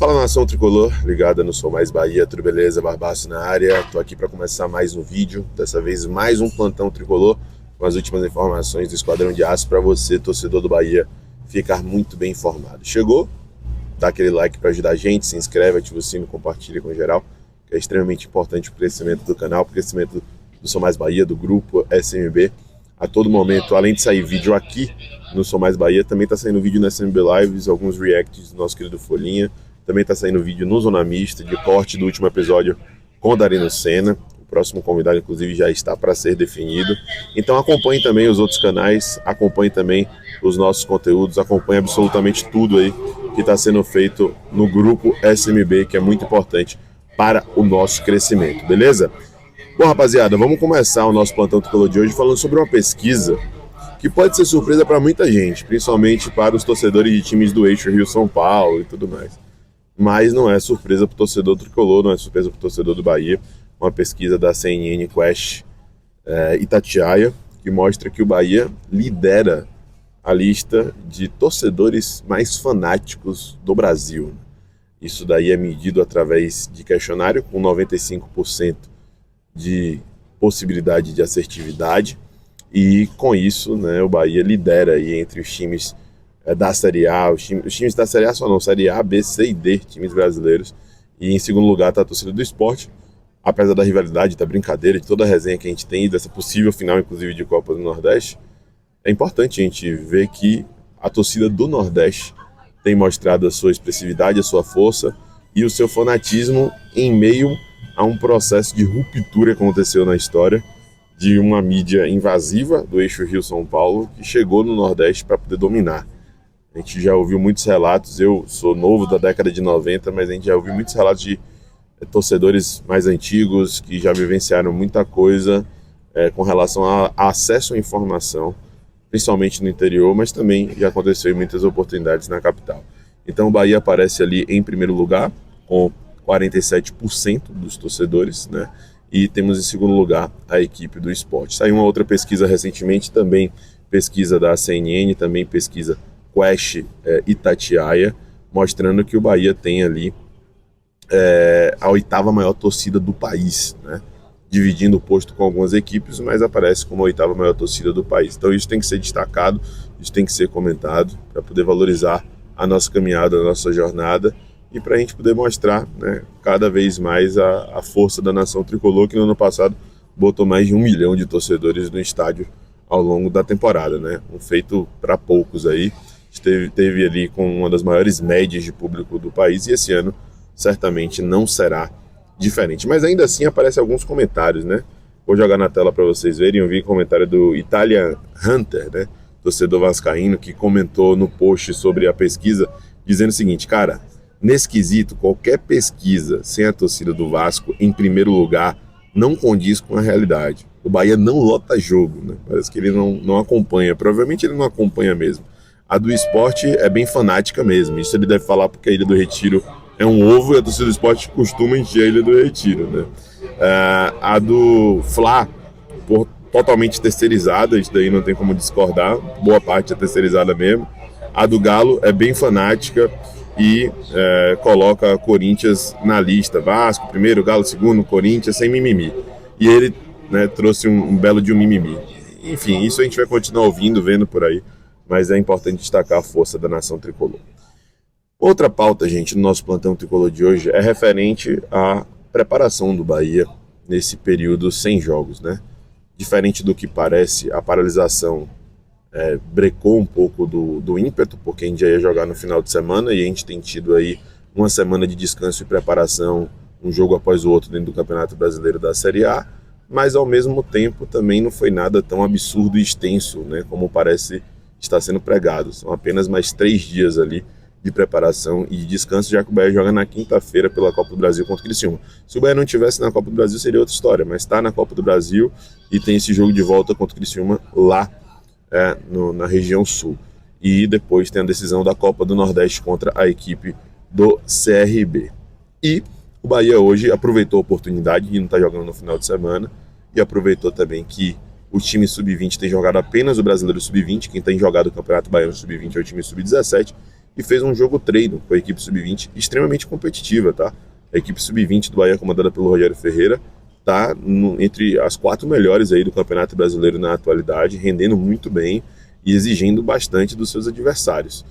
Fala, nação tricolor, ligada no Sou Mais Bahia, tudo beleza? Barbaço na área, tô aqui para começar mais um vídeo, dessa vez mais um plantão tricolor, com as últimas informações do Esquadrão de Aço para você, torcedor do Bahia, ficar muito bem informado. Chegou? Dá aquele like para ajudar a gente, se inscreve, ativa o sino, compartilha com geral, que é extremamente importante para o crescimento do canal, para o crescimento do Sou Mais Bahia, do grupo SMB. A todo momento, além de sair vídeo aqui no Sou Mais Bahia, também está saindo vídeo no SMB Lives, alguns reacts do nosso querido Folhinha. Também está saindo vídeo no Zona Mista, de corte do último episódio com o Darino Senna. O próximo convidado, inclusive, já está para ser definido. Então acompanhe também os outros canais, acompanhe também os nossos conteúdos, acompanhe absolutamente tudo aí que está sendo feito no grupo SMB, que é muito importante para o nosso crescimento, beleza? Bom, rapaziada, vamos começar o nosso plantão tricolor de hoje falando sobre uma pesquisa que pode ser surpresa para muita gente, principalmente para os torcedores de times do eixo Rio-São Paulo e tudo mais. Mas não é surpresa para o torcedor tricolor, não é surpresa para o torcedor do Bahia. Uma pesquisa da CNN Quest Itatiaia, que mostra que o Bahia lidera a lista de torcedores mais fanáticos do Brasil. Isso daí é medido através de questionário, com 95% de possibilidade de assertividade, e com isso, né, o Bahia lidera aí entre os times da Série A, os times da Série A só não, Série A, B, C e D, times brasileiros. E em segundo lugar está a torcida do Sport, apesar da rivalidade, da brincadeira, de toda a resenha que a gente tem, dessa possível final, inclusive, de Copa do Nordeste. É importante a gente ver que a torcida do Nordeste tem mostrado a sua expressividade, a sua força e o seu fanatismo em meio a um processo de ruptura que aconteceu na história de uma mídia invasiva do eixo Rio-São Paulo que chegou no Nordeste para poder dominar. A gente já ouviu muitos relatos, eu sou novo da década de 90, mas a gente já ouviu muitos relatos de torcedores mais antigos que já vivenciaram muita coisa com relação a acesso à informação, principalmente no interior, mas também já aconteceu em muitas oportunidades na capital. Então o Bahia aparece ali em primeiro lugar, com 47% dos torcedores, né? E temos em segundo lugar a equipe do Sport. Saiu uma outra pesquisa recentemente, também pesquisa da CNN, também pesquisa Quest Itatiaia, mostrando que o Bahia tem ali a oitava maior torcida do país, né? Dividindo o posto com algumas equipes, mas aparece como a oitava maior torcida do país. Então isso tem que ser destacado, isso tem que ser comentado para poder valorizar a nossa caminhada, a nossa jornada e para a gente poder mostrar, né, cada vez mais a força da nação tricolor, que no ano passado botou mais de 1 milhão de torcedores no estádio ao longo da temporada, né? Um feito para poucos aí. Teve ali com uma das maiores médias de público do país e esse ano certamente não será diferente. Mas ainda assim aparecem alguns comentários, né? Vou jogar na tela para vocês verem. Eu vi comentário do Italian Hunter, né? Torcedor vascaíno, que comentou no post sobre a pesquisa, dizendo o seguinte: cara, nesse quesito, qualquer pesquisa sem a torcida do Vasco em primeiro lugar não condiz com a realidade. O Bahia não lota jogo, né? Parece que ele não acompanha. Provavelmente ele não acompanha mesmo. A do Sport é bem fanática mesmo. Isso ele deve falar porque a Ilha do Retiro é um ovo e a torcida do Sport costuma encher a Ilha do Retiro, né? A do Fla, totalmente terceirizada, isso daí não tem como discordar, boa parte é terceirizada mesmo. A do Galo é bem fanática e coloca Corinthians na lista. Vasco primeiro, Galo segundo, Corinthians, sem mimimi. E ele, né, trouxe um belo de um mimimi. Enfim, isso a gente vai continuar ouvindo, vendo por aí, mas é importante destacar a força da nação tricolor. Outra pauta, gente, no nosso plantão tricolor de hoje é referente à preparação do Bahia nesse período sem jogos, né? Diferente do que parece, a paralisação brecou um pouco do ímpeto, porque a gente já ia jogar no final de semana e a gente tem tido aí uma semana de descanso e preparação, um jogo após o outro dentro do Campeonato Brasileiro da Série A, mas ao mesmo tempo também não foi nada tão absurdo e extenso, né, como parece estar sendo pregado. São apenas mais 3 dias ali de preparação e de descanso, já que o Bahia joga na quinta-feira pela Copa do Brasil contra o Criciúma. Se o Bahia não estivesse na Copa do Brasil seria outra história, mas está na Copa do Brasil e tem esse jogo de volta contra o Criciúma lá na região sul. E depois tem a decisão da Copa do Nordeste contra a equipe do CRB. E o Bahia hoje aproveitou a oportunidade de não estar jogando no final de semana e aproveitou também que o time sub-20 tem jogado apenas o Brasileiro sub-20, quem tem jogado o Campeonato Baiano sub-20 é o time sub-17, e fez um jogo treino com a equipe sub-20 extremamente competitiva, tá? A equipe sub-20 do Bahia, comandada pelo Rogério Ferreira, está entre as 4 melhores aí do Campeonato Brasileiro na atualidade, rendendo muito bem e exigindo bastante dos seus adversários.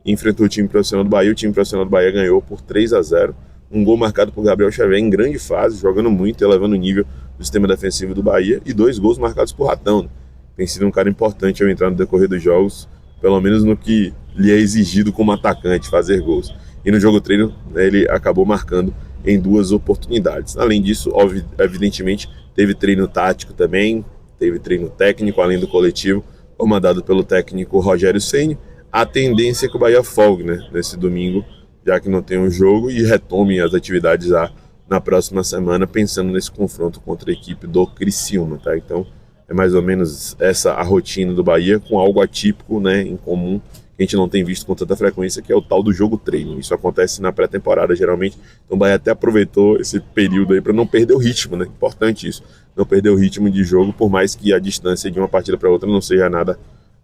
Enfrentou o time profissional do Bahia, o time profissional do Bahia ganhou por 3-0, um gol marcado por Gabriel Xavier em grande fase, jogando muito, elevando o nível do sistema defensivo do Bahia, e 2 gols marcados por Ratão. Tem sido um cara importante ao entrar no decorrer dos jogos, pelo menos no que lhe é exigido como atacante, fazer gols. E no jogo treino, né, ele acabou marcando em 2 oportunidades. Além disso, evidentemente, teve treino tático também, teve treino técnico, além do coletivo, comandado pelo técnico Rogério Ceni. A tendência é que o Bahia folgue, né, nesse domingo, já que não tem um jogo, e retome as atividades já na próxima semana, pensando nesse confronto contra a equipe do Criciúma, tá? Então, é mais ou menos essa a rotina do Bahia, com algo atípico, né, em comum, que a gente não tem visto com tanta frequência, que é o tal do jogo treino. Isso acontece na pré-temporada, geralmente. Então o Bahia até aproveitou esse período aí para não perder o ritmo, né? Importante isso, não perder o ritmo de jogo, por mais que a distância de uma partida para outra não seja nada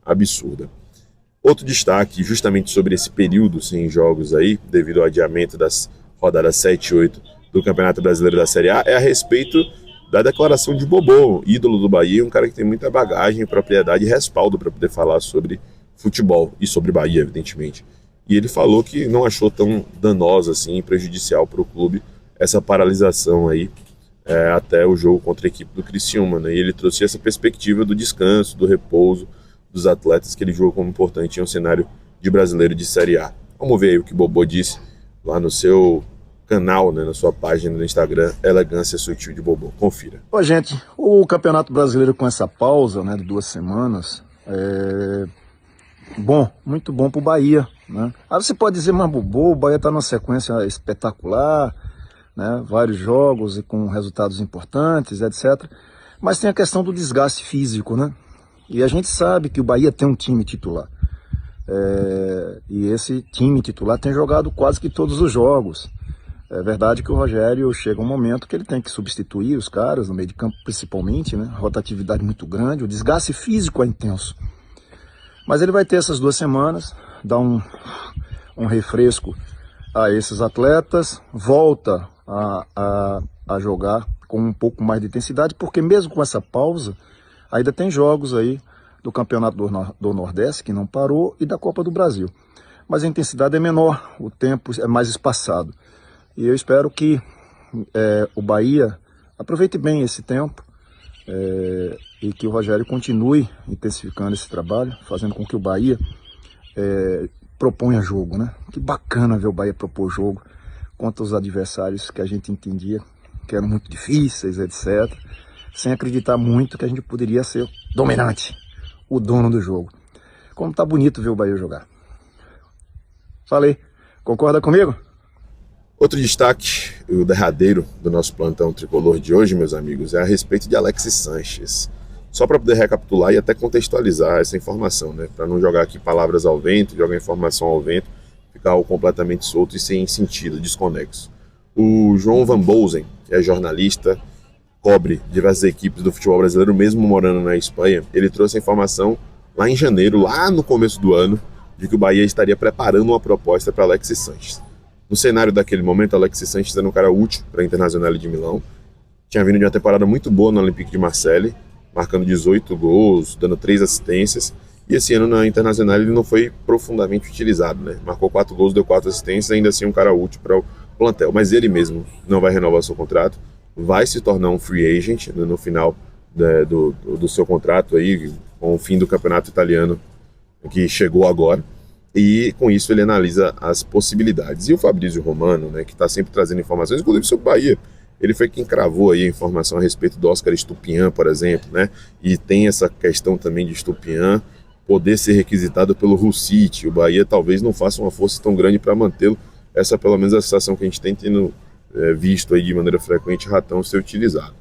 absurda. Outro destaque, justamente sobre esse período sem jogos aí, devido ao adiamento das rodadas 7 e 8 do Campeonato Brasileiro da Série A, é a respeito da declaração de Bobô, ídolo do Bahia, um cara que tem muita bagagem, propriedade e respaldo para poder falar sobre futebol e sobre Bahia, evidentemente. E ele falou que não achou tão danosa assim, prejudicial para o clube, essa paralisação aí até o jogo contra a equipe do Criciúma, né? E ele trouxe essa perspectiva do descanso, do repouso dos atletas, que ele julgou como importante em um cenário de brasileiro de Série A. Vamos ver aí o que Bobô disse lá no seu canal, né, na sua página no Instagram, Elegância Sutil de Bobô. Confira. Ô, gente, o Campeonato Brasileiro com essa pausa, né, de 2 semanas, bom, muito bom pro Bahia, né? Aí você pode dizer, mas Bobô, o Bahia tá numa sequência espetacular, né, vários jogos e com resultados importantes, etc. Mas tem a questão do desgaste físico, né? E a gente sabe que o Bahia tem um time titular. E esse time titular tem jogado quase que todos os jogos. É verdade que o Rogério chega um momento que ele tem que substituir os caras, no meio de campo principalmente, né? Rotatividade muito grande, o desgaste físico é intenso. Mas ele vai ter essas 2 semanas, dá um refresco a esses atletas, volta a jogar com um pouco mais de intensidade, porque mesmo com essa pausa, ainda tem jogos aí do Campeonato do Nordeste, que não parou, e da Copa do Brasil. Mas a intensidade é menor, o tempo é mais espaçado. E eu espero que o Bahia aproveite bem esse tempo e que o Rogério continue intensificando esse trabalho, fazendo com que o Bahia proponha jogo, né? Que bacana ver o Bahia propor jogo contra os adversários que a gente entendia que eram muito difíceis, etc. Sem acreditar muito que a gente poderia ser dominante, o dono do jogo. Como tá bonito ver o Bahia jogar. Falei, concorda comigo? Outro destaque, o derradeiro do nosso plantão tricolor de hoje, meus amigos, é a respeito de Alexis Sanches. Só para poder recapitular e até contextualizar essa informação, né? Para não jogar aqui palavras ao vento, jogar informação ao vento, ficar algo completamente solto e sem sentido, desconexo. O João Van Bolsen, que é jornalista, cobre diversas equipes do futebol brasileiro, mesmo morando na Espanha, ele trouxe a informação lá em janeiro, lá no começo do ano, de que o Bahia estaria preparando uma proposta para Alexis Sanches. No cenário daquele momento, Alexis Sanches era um cara útil para a Internacional de Milão. Tinha vindo de uma temporada muito boa no Olympique de Marseille, marcando 18 gols, dando 3 assistências. E esse ano na Internacional ele não foi profundamente utilizado, né? Marcou 4 gols, deu 4 assistências, ainda assim um cara útil para o plantel. Mas ele mesmo não vai renovar seu contrato, vai se tornar um free agent no final do seu contrato aí, com o fim do campeonato italiano que chegou agora. E com isso ele analisa as possibilidades. E o Fabrício Romano, né, que está sempre trazendo informações, inclusive sobre o Bahia, ele foi quem cravou aí a informação a respeito do Oscar Estupiñán, por exemplo, né? E tem essa questão também de Estupiñán poder ser requisitado pelo Hull City. O Bahia talvez não faça uma força tão grande para mantê-lo. Essa é pelo menos a situação que a gente tem tendo visto aí de maneira frequente Ratão ser utilizado.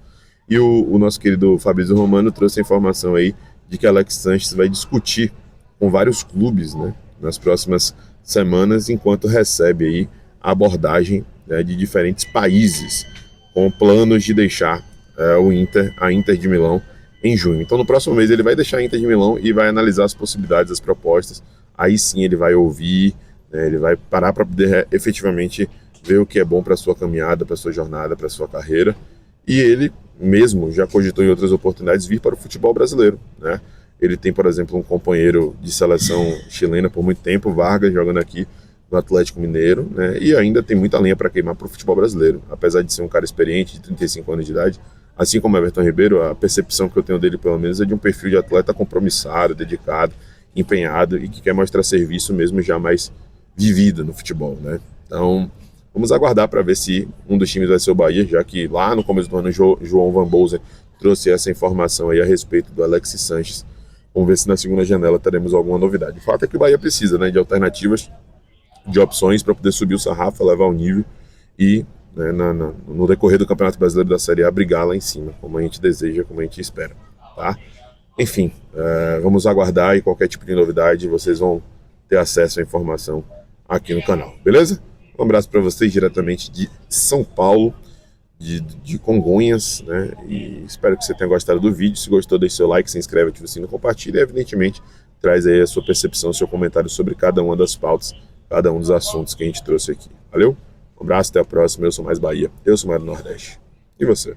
E o nosso querido Fabrício Romano trouxe a informação aí de que Alex Sanches vai discutir com vários clubes, né, nas próximas semanas, enquanto recebe aí a abordagem, né, de diferentes países, com planos de deixar a Inter de Milão em junho. Então no próximo mês ele vai deixar a Inter de Milão e vai analisar as possibilidades, as propostas. Aí sim ele vai ouvir, né? Ele vai parar para poder efetivamente ver o que é bom para sua caminhada, para sua jornada, para sua carreira. E ele mesmo já cogitou em outras oportunidades vir para o futebol brasileiro, né? Ele tem, por exemplo, um companheiro de seleção chilena por muito tempo, Vargas, jogando aqui no Atlético Mineiro, né? E ainda tem muita lenha para queimar para o futebol brasileiro. Apesar de ser um cara experiente, de 35 anos de idade, assim como Everton Ribeiro, a percepção que eu tenho dele, pelo menos, é de um perfil de atleta compromissado, dedicado, empenhado e que quer mostrar serviço mesmo já mais vivido no futebol, né? Então, vamos aguardar para ver se um dos times vai ser o Bahia, já que lá no começo do ano João Van Bolsen trouxe essa informação aí a respeito do Alexis Sanches. Vamos ver se na segunda janela teremos alguma novidade. O fato é que o Bahia precisa, né, de alternativas, de opções para poder subir o sarrafo, elevar o nível e, né, no decorrer do Campeonato Brasileiro da Série A, brigar lá em cima, como a gente deseja, como a gente espera, tá? Enfim, vamos aguardar e qualquer tipo de novidade vocês vão ter acesso à informação aqui no canal, beleza? Um abraço para vocês diretamente de São Paulo, de Congonhas, né? E espero que você tenha gostado do vídeo. Se gostou, deixe seu like, se inscreve, ativa o sino, compartilha e, evidentemente, traz aí a sua percepção, seu comentário sobre cada uma das pautas, cada um dos assuntos que a gente trouxe aqui. Valeu? Um abraço, até a próxima. Eu sou Mais Bahia, eu sou Mais do Nordeste. E você?